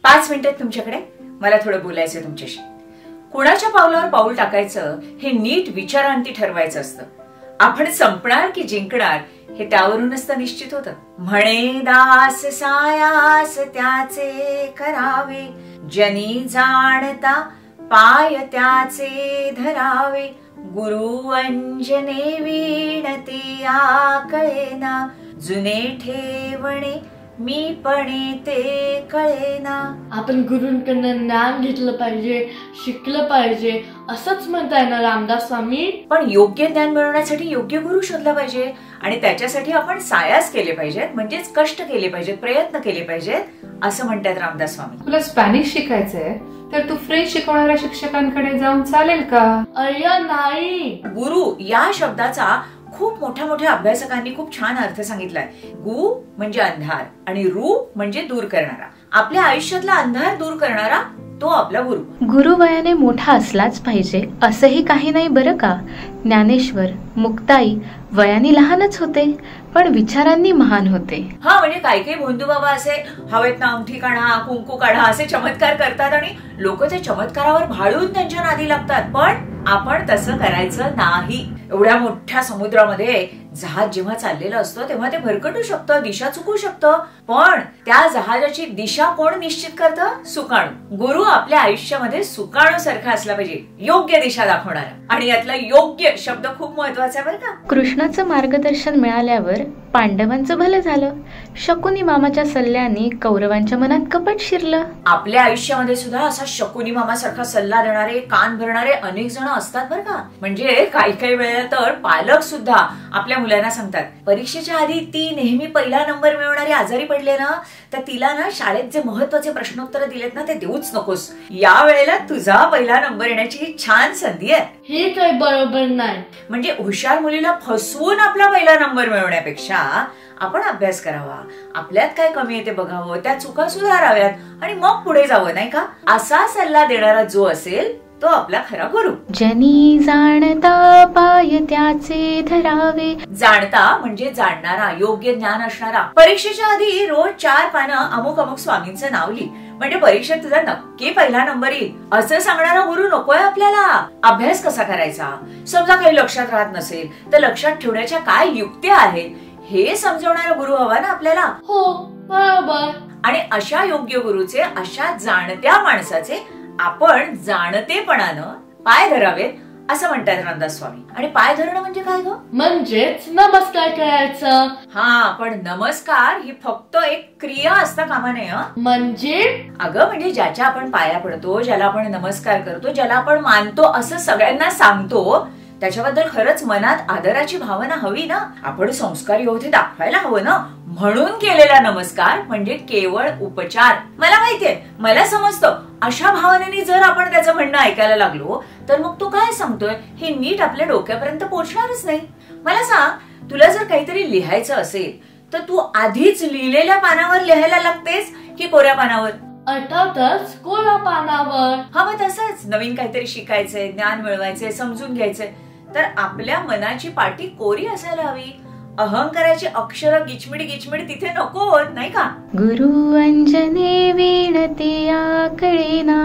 5 मिनिटात तुमच्याकडे मला थोडं बोलायचं तुमच्याशी. कुणाच्या पावलावर पाऊल टाकायचं हे नीट विचारांती ठरवायचं असतं. आपण संपणार की जिंकणार हे त्यावरूनच तर निश्चित होतं. म्हणे दास सायास त्याचे करावे, जनी जाणता पाय त्याचे धरावे. गुरु अंजने वीणते आकळेना, जुने ठेवणे मी पणे ते कळेना. आपण गुरूंकडनं ज्ञान घेतलं पाहिजे, शिकलं पाहिजे असंच म्हणताय ना रामदास स्वामी. पण योग्य ज्ञान मिळवण्यासाठी योग्य गुरु शोधला पाहिजे आणि त्याच्यासाठी आपण सायास केले पाहिजेत, म्हणजेच कष्ट केले पाहिजेत, प्रयत्न केले पाहिजेत असं म्हणतात रामदास स्वामी. तुला स्पॅनिश शिकायचंय तर तू फ्रेंच शिकवणाऱ्या शिक्षकांकडे जाऊन चालेल का? अय्या नाही. गुरु या शब्दाचा खूप मोठ्या अभ्यासकांनी खूप छान अर्थ सांगितलाय. गु म्हणजे अंधार आणि रू म्हणजे दूर करणारा. आपल्या आयुष्यातला अंधार दूर करणारा तो आपला गुरु. गुरु वयाने मोठा असलाच पाहिजे असंही काही नाही बरं का. ज्ञानेश्वर मुक्ताई वयाने लहानच होते पण विचारांनी महान होते. हा म्हणजे काही भोंदू बाबा असे हवेत ना अंगठी काढा, कुंकू काढा असे चमत्कार करतात आणि लोक त्या चमत्कारावर भाळून त्यांच्या नादी लागतात. पण आपण तसं करायचं नाही. एवढ्या मोठ्या समुद्रामध्ये जहाज जेव्हा चाललेलं असतं तेव्हा ते भरकटू शकतं, दिशा चुकू शकतं. पण त्या जहाजाची दिशा कोण निश्चित करतं? सुकाणू. गुरु आपल्या आयुष्यामध्ये सुकाणू सारखा असला पाहिजे, योग्य दिशा दाखवणारा. आणि यातला योग्य शब्द खूप महत्वाचा आहे बरं का. कृष्णाचं मार्गदर्शन मिळाल्यावर पांडवांचं भलं झालं. शकुनी मामाच्या सल्ल्याने कौरवांच्या मनात कपट शिरलं. आपल्या आयुष्यामध्ये सुद्धा असा शकुनी मामा सारखा सल्ला देणारे, कान भरणारे अनेक जण असतात बरं का. म्हणजे काही वेळेला तर पालक सुद्धा आपल्या मुलांना सांगतात, परीक्षेच्या आधी ती नेहमी पहिला नंबर मिळवणारी आजारी पडले ना तर तिला ना शाळेत जे महत्वाचे प्रश्नोत्तर दिलेत ना ते देऊच नकोस. या वेळेला तुझा पहिला नंबर येण्याची ही छान संधी आहे. हे काही बरोबर नाही. म्हणजे हुशार मुलीला फसवून आपला पहिला नंबर मिळवण्यापेक्षा आपण अभ्यास करावा, आपल्यात काय कमी आहे ते बघावं, त्या चुका सुधाराव्यात आणि मग पुढे जावं, नाही का. असा सल्ला देणारा जो असेल तो आपला खरा गुरु. जनी जाणता पाय त्याचे धरावे. जाणता म्हणजे जाणणारा, योग्य ज्ञान असणारा. परीक्षेच्या आधी रोज 4 पानं अमुक स्वामींचं नाव लिही, म्हणजे परीक्षेत तुझा नक्की पहिला नंबर येईल असं सांगणारा गुरु नकोय आपल्याला. अभ्यास कसा करायचा, समजा काही लक्षात राहत नसेल तर लक्षात ठेवण्याच्या काय युक्त्या आहेत हे समजवणारा गुरु हवा ना आपल्याला. हो बरोबर. आणि अशा योग्य गुरुचे, अशा जाणत्या माणसाचे आपण जाणतेपणानं पाय धरावेत असं म्हणतात रामदास स्वामी. आणि पाय धरणं म्हणजे काय ग? म्हणजेच नमस्कार करायचं. हा, पण नमस्कार ही फक्त एक क्रिया असता कामा नये. म्हणजे अगं म्हणजे ज्याच्या आपण पाया पडतो, ज्याला आपण नमस्कार करतो, ज्याला आपण मानतो असं सगळ्यांना सांगतो त्याच्याबद्दल खरंच मनात आदराची भावना हवी ना. आपण संस्कारी होते दाखवायला हवं ना. म्हणून केलेला नमस्कार म्हणजे केवळ उपचार. मला माहितीये, मला समजतं, अशा भावनेने जर आपण त्याचं म्हणणं ऐकायला लागलो तर मग तो काय सांगतोय हे नीट आपल्या डोक्यापर्यंत पोहोचणारच नाही. मला सांग, तुला जर काहीतरी लिहायचं असेल तर तू आधीच लिहिलेल्या पानावर लिहायला लागतेस की कोऱ्या पानावर? अर्थातच कोऱ्या पानावर. हा, मग तसंच नवीन काहीतरी शिकायचंय, ज्ञान मिळवायचंय, समजून घ्यायचंय तर आपल्या मनाची पाटी कोरी असायला हवी. अहंकाराची अक्षर गिचमिडी तिथे नको, नाही का. गुरु अंजने वीणते आकळेना,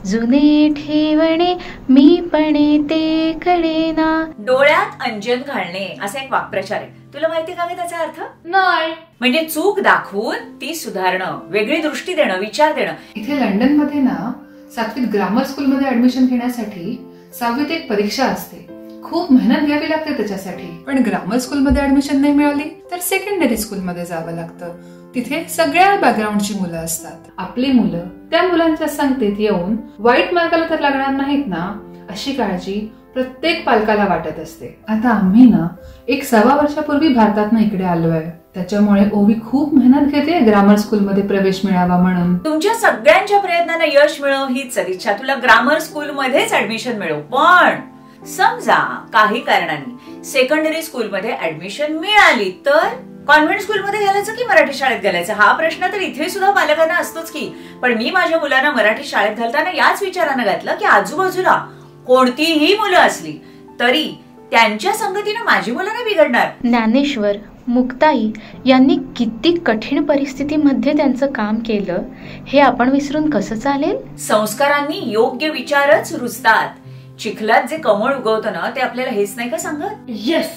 जुने ठेवणे मी पणे ते कळेना. डोळ्यात अंजन घालणे असा एक वाक्प्रचार आहे. तुला माहिती का त्याचा अर्थ? नाही. म्हणजे चूक दाखवून ती सुधारणं, वेगळी दृष्टी देणं, विचार देणं. इथे लंडन मध्ये ना 7वीत ग्रामर स्कूल मध्ये ऍडमिशन घेण्यासाठी 6वीत एक परीक्षा असते. खूप मेहनत घ्यावी लागते त्याच्यासाठी. पण ग्रामर स्कूल मध्ये ऍडमिशन नाही मिळाली तर सेकंडरी स्कूल मध्ये जावं लागतं. तिथे सगळ्या बॅकग्राऊंडची मुलं असतात. आपली मुलं त्या मुलांच्या संगतीत येऊन वाईट मार्गाला तर लागणार नाहीत ना, अशी काळजी प्रत्येक पालकाला वाटत असते. आता आम्ही ना 1.25 वर्षापूर्वी भारतात इकडे आलोय, त्याच्यामुळे ओवी खूप मेहनत घेते ग्रामर स्कूल मध्ये प्रवेश मिळावा म्हणून. तुमच्या सगळ्यांच्या प्रयत्नांना यश मिळो हीच सदिच्छा. तुला ग्रामर स्कूल मध्येच ऍडमिशन मिळो. पण समजा काही कारणाने सेकंडरी स्कूल मध्ये ऍडमिशन मिळाली तर कॉन्व्हेंट स्कूल मध्ये घालायचं की मराठी शाळेत घालायचं हा प्रश्न तर इथे सुद्धा पालकांना असतोच की. पण मी माझ्या मुलांना मराठी शाळेत घालताना याच विचारानं घातलं की आजूबाजूला कोणतीही मुलं असली तरी त्यांच्या संगतीनं माझी मुलं नाही बिघडणार. ज्ञानेश्वर मुक्ताई यांनी किती कठीण परिस्थितीमध्ये त्यांचं काम केलं हे आपण विसरून कसं चालेल? संस्कारांनी योग्य विचारच रुजतात. चिखलात जे कमळ उगवतं ना ते आपल्याला हेच नाही का सांगत? येस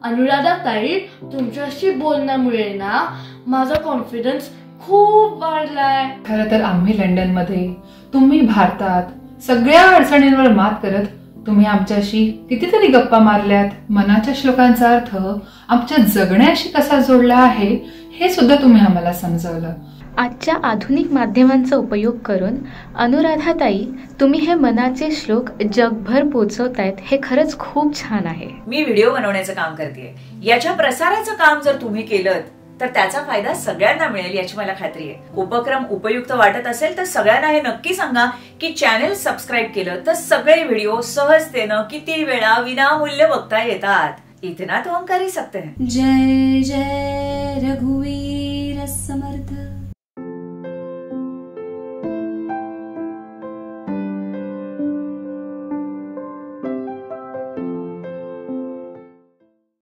अनुराधा ताई, तुमच्याशी बोलण्यामुळे ना माझा कॉन्फिडन्स खूप वाढलाय. खरं तर आम्ही लंडनमध्ये, तुम्ही भारतात सगळ्या अडचणींवर मात करत तुम्ही आमच्याशी कितीतरी गप्पा मारल्यात. मनाच्या श्लोकांचा अर्थ आमच्या जगण्याशी कसा जोडला आहे हे सुद्धा तुम्ही आम्हाला समजावलं. आजच्या आधुनिक माध्यमांचा उपयोग करून अनुराधाताई तुम्ही हे मनाचे श्लोक जगभर पोचवतायत हे खरंच खूप छान आहे. मी व्हिडिओ बनवण्याचं काम करते, याच्या प्रसाराचं काम जर तुम्ही केलं तर त्याचा फायदा सगळ्यांना मिळेल याची मला खात्री आहे. उपक्रम उपयुक्त वाटत असेल तर सगळ्यांना हे नक्की सांगा की चॅनेल सबस्क्राईब केलं तर सगळे व्हिडिओ सहजतेनं किती वेळा विनामूल्य बघता येतात. इतना तो हम कर ही सकते हैं. जय जय रघुवीर